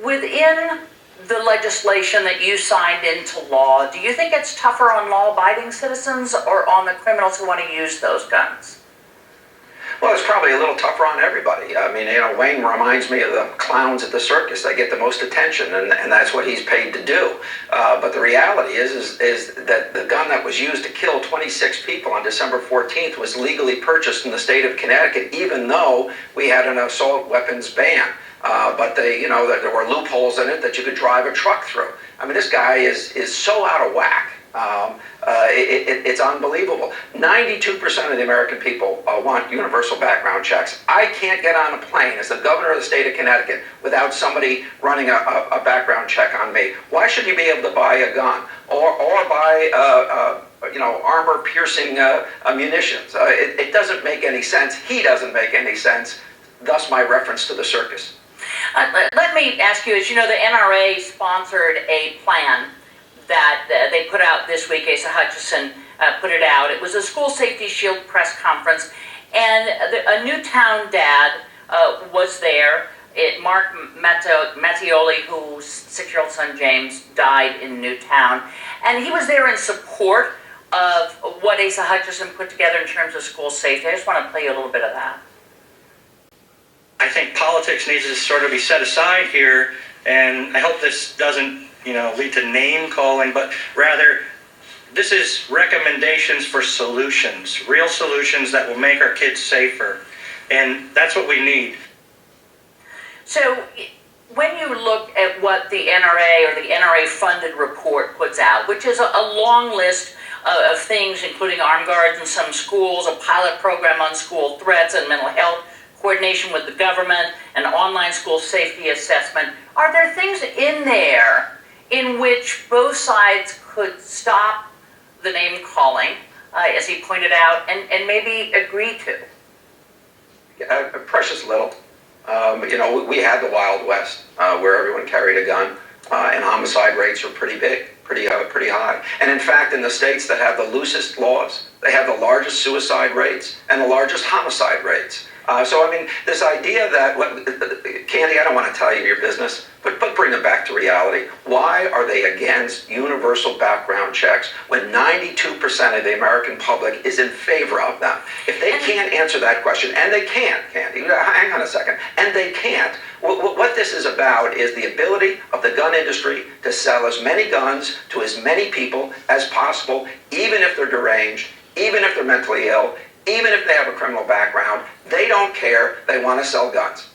Within the legislation that you signed into law, do you think it's tougher on law-abiding citizens or on the criminals who want to use those guns? Well, it's probably a little tougher on everybody. I mean, Wayne reminds me of the clowns at the circus. They get the most attention, and that's what he's paid to do. But the reality is that the gun that was used to kill 26 people on December 14th was legally purchased in the state of Connecticut, even though we had an assault weapons ban. But that there were loopholes in it that you could drive a truck through. I mean, this guy is so out of whack. It's unbelievable. 92% of the American people want universal background checks. I can't get on a plane as the governor of the state of Connecticut without somebody running a background check on me. Why should you be able to buy a gun or buy armor-piercing munitions? It doesn't make any sense. He doesn't make any sense. Thus, my reference to the circus. Let me ask you, as you know, the NRA sponsored a plan that they put out this week. Asa Hutchinson put it out. It was a School Safety Shield press conference, and a Newtown dad was there. Mark Mattioli, whose 6-year-old son James died in Newtown, and he was there in support of what Asa Hutchinson put together in terms of school safety. I just want to play you a little bit of that. I think politics needs to sort of be set aside here, and I hope this doesn't lead to name calling, but rather this is recommendations for solutions, real solutions that will make our kids safer, and that's what we need. So when you look at what the NRA or the NRA funded report puts out, which is a long list of things, including armed guards in some schools, a pilot program on school threats and mental health, coordination with the government, an online school safety assessment, are there things in there in which both sides could stop the name calling, as he pointed out, and maybe agree to? Precious little. We had the Wild West where everyone carried a gun, and homicide rates were pretty big, pretty high. And in fact, in the states that have the loosest laws, they have the largest suicide rates and the largest homicide rates. So, I mean, this idea that, Candy, I don't want to tell you your business, but bring it back to reality. Why are they against universal background checks when 92% of the American public is in favor of them? If they can't answer that question, and they can't, Candy, hang on a second, and they can't, what this is about is the ability of the gun industry to sell as many guns to as many people as possible, even if they're deranged, even if they're mentally ill, even if they have a criminal background. They don't care. They want to sell guns.